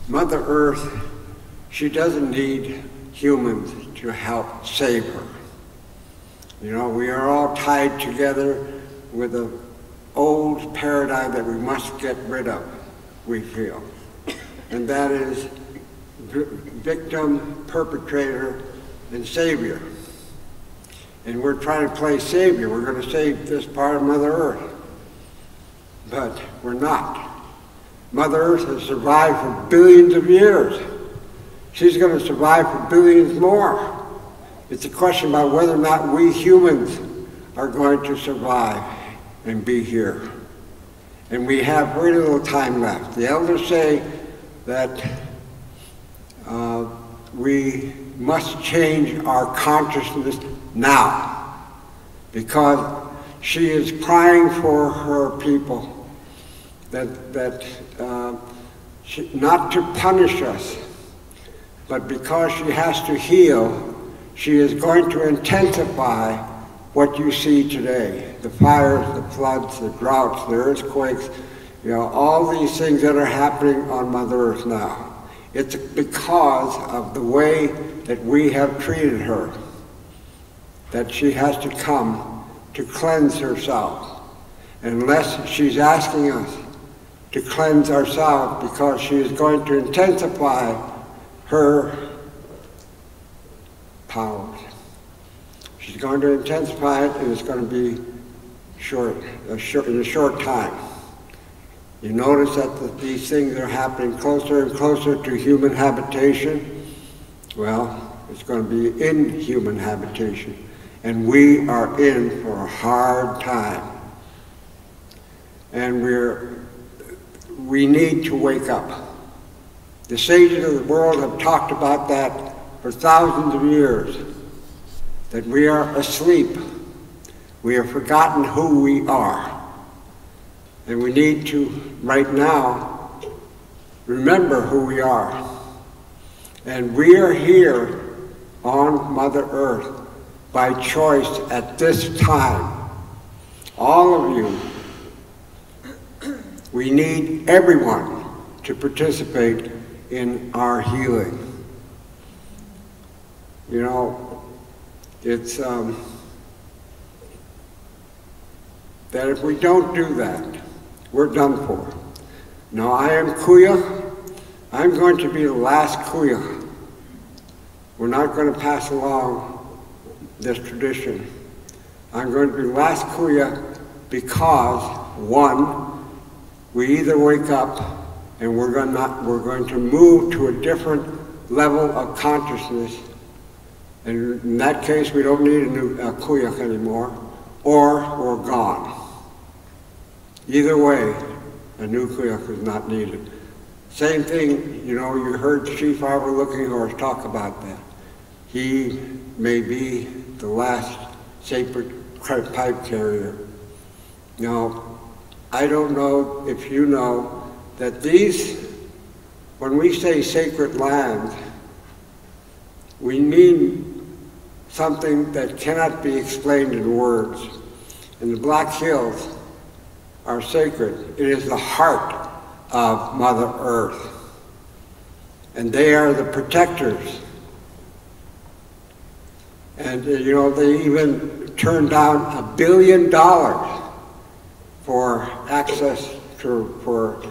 Mother Earth, she doesn't need humans to help save her. You know, we are all tied together with an old paradigm that we must get rid of, we feel. And that is victim, perpetrator, and savior. And we're trying to play savior. We're going to save this part of Mother Earth. But we're not. Mother Earth has survived for billions of years. She's going to survive for billions more. It's a question about whether or not we humans are going to survive and be here. And we have very little time left. The elders say that we must change our consciousness now, because she is crying for her people, not to punish us, but because she has to heal, she is going to intensify what you see today. The fires, the floods, the droughts, the earthquakes, you know, all these things that are happening on Mother Earth now. It's because of the way that we have treated her, that she has to come to cleanse herself. Unless she's asking us to cleanse ourselves, because she is going to intensify her powers. She's going to intensify it, and it's going to be in a short time. You notice that these things are happening closer and closer to human habitation. Well, it's going to be in human habitation. And we are in for a hard time. And we need to wake up. The sages of the world have talked about that for thousands of years, that we are asleep. We have forgotten who we are. And we need to, right now, remember who we are. And we are here on Mother Earth by choice at this time. All of you. We need everyone to participate in our healing. You know, it's that if we don't do that, we're done for. Now, I am Kuuyux. I'm going to be the last Kuuyux. We're not going to pass along this tradition. I'm going to be the last Kuuyux because, one, we either wake up and we're going to move to a different level of consciousness, and in that case we don't need a new Kuuyux anymore, or we're gone. Either way, a new Kuuyux is not needed. Same thing, you know, you heard Chief Arbor Looking Horse talk about that. He may be the last sacred pipe carrier. Now, I don't know if you know that when we say sacred land, we mean something that cannot be explained in words. And the Black Hills are sacred. It is the heart of Mother Earth. And they are the protectors. And you know, they even turned down $1 billion for access for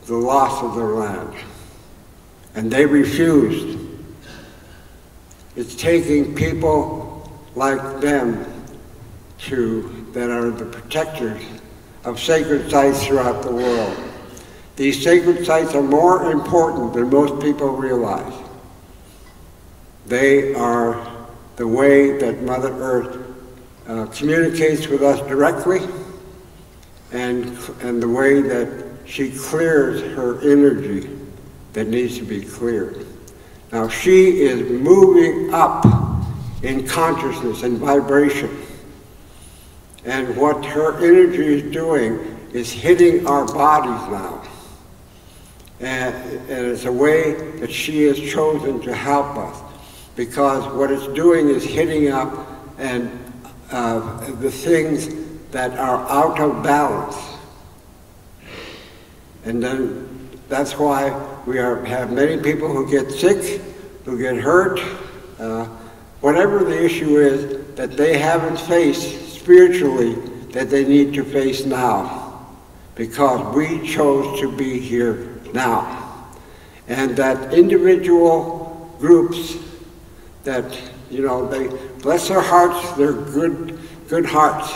the loss of their land. And they refused. It's taking people like them that are the protectors of sacred sites throughout the world. These sacred sites are more important than most people realize. They are the way that Mother Earth communicates with us directly, and the way that she clears her energy that needs to be cleared. Now, she is moving up in consciousness and vibration. And what her energy is doing is hitting our bodies now. And it's a way that she has chosen to help us, because what it's doing is hitting up and the things that are out of balance. And then that's why We have many people who get sick, who get hurt, whatever the issue is that they haven't faced spiritually that they need to face now, because we chose to be here now. And that individual groups that, you know, they bless their hearts, they're good hearts.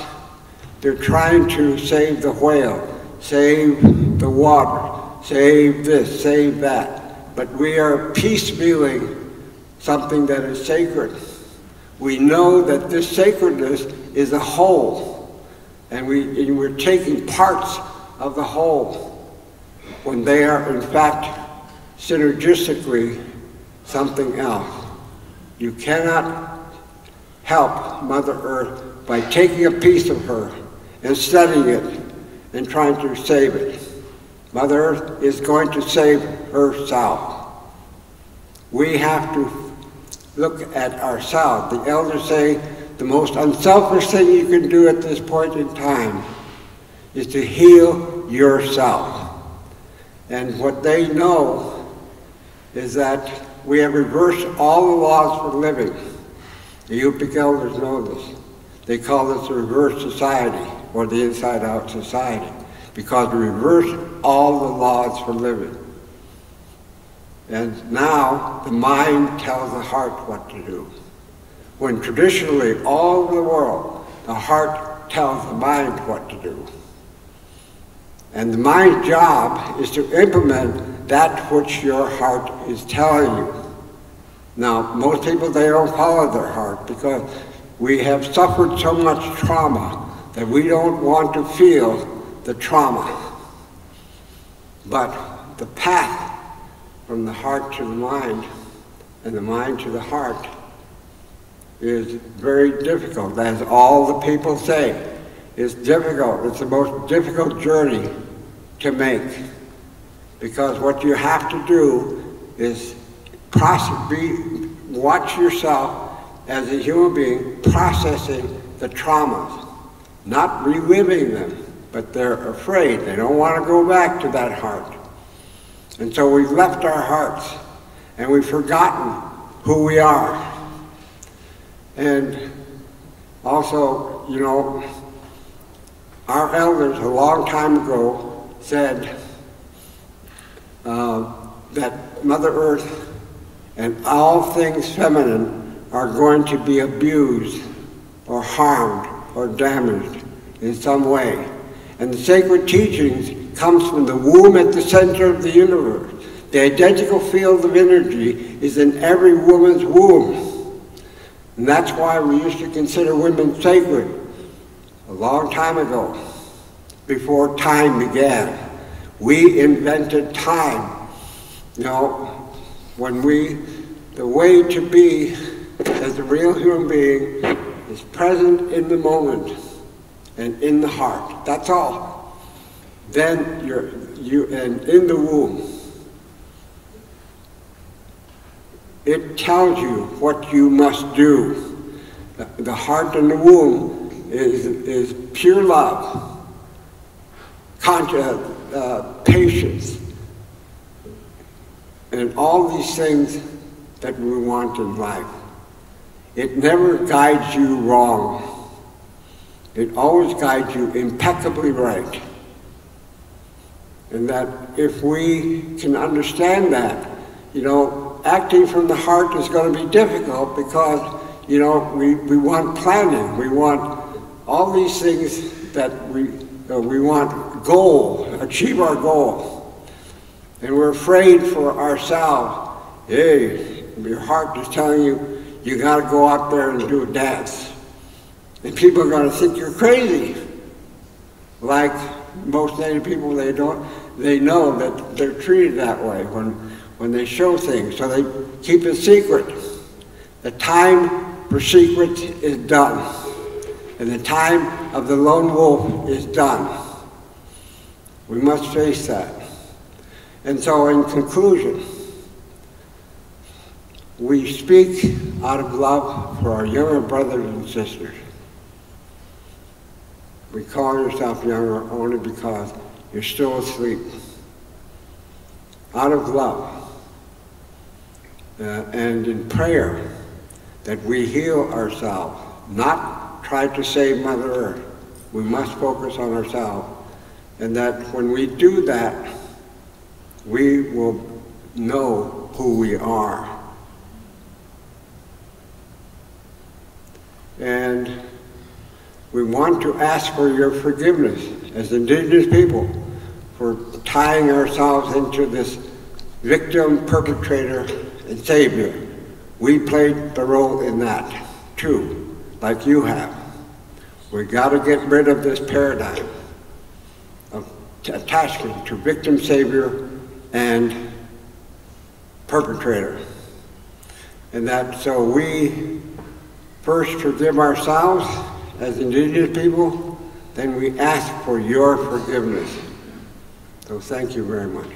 They're trying to save the whale, save the water, save this, save that. But we are piecemealing something that is sacred. We know that this sacredness is a whole, and we're taking parts of the whole when they are in fact synergistically something else. You cannot help Mother Earth by taking a piece of her and studying it and trying to save it. Mother Earth is going to save herself. We have to look at ourselves. The elders say the most unselfish thing you can do at this point in time is to heal yourself. And what they know is that we have reversed all the laws for living. The Yupik elders know this. They call this the reverse society, or the inside-out society, because we reversed all the laws for living. And now the mind tells the heart what to do. When traditionally, all over the world, the heart tells the mind what to do. And the mind's job is to implement that which your heart is telling you. Now, most people, they don't follow their heart because we have suffered so much trauma that we don't want to feel the trauma. But the path from the heart to the mind and the mind to the heart is very difficult. As all the people say, it's difficult. It's the most difficult journey to make, because what you have to do is watch yourself as a human being processing the traumas, not reliving them, but they're afraid. They don't want to go back to that heart. And so we've left our hearts and we've forgotten who we are. And also, you know, our elders a long time ago said that Mother Earth and all things feminine are going to be abused or harmed or damaged in some way. And the sacred teachings comes from the womb at the center of the universe. The identical field of energy is in every woman's womb. And that's why we used to consider women sacred a long time ago, before time began. We invented time. You know, when the way to be as a real human being is present in the moment and in the heart. That's all. Then and in the womb, it tells you what you must do. The heart and the womb is pure love, patience, and all these things that we want in life. It never guides you wrong. It always guides you impeccably right. And that if we can understand that, you know, acting from the heart is going to be difficult because, you know, we want planning. We want all these things that we want achieve our goal. And we're afraid for ourselves. Hey, your heart is telling you, you got to go out there and do a dance. And people are going to think you're crazy. Like most Native people, they know that they're treated that way when they show things, so they keep it secret. The time for secrets is done, and the time of the lone wolf is done. We must face that. And so in conclusion, we speak out of love for our younger brothers and sisters. We call yourself younger only because you're still asleep. out of love and in prayer, that we heal ourselves, not try to save Mother Earth. We must focus on ourselves, and that when we do that, we will know who we are. And we want to ask for your forgiveness as Indigenous people for tying ourselves into this victim, perpetrator, and savior. We played the role in that too, like you have. We got to get rid of this paradigm of attachment to victim, savior, and perpetrator. And that so we first forgive ourselves as Indigenous people, then we ask for your forgiveness. So thank you very much.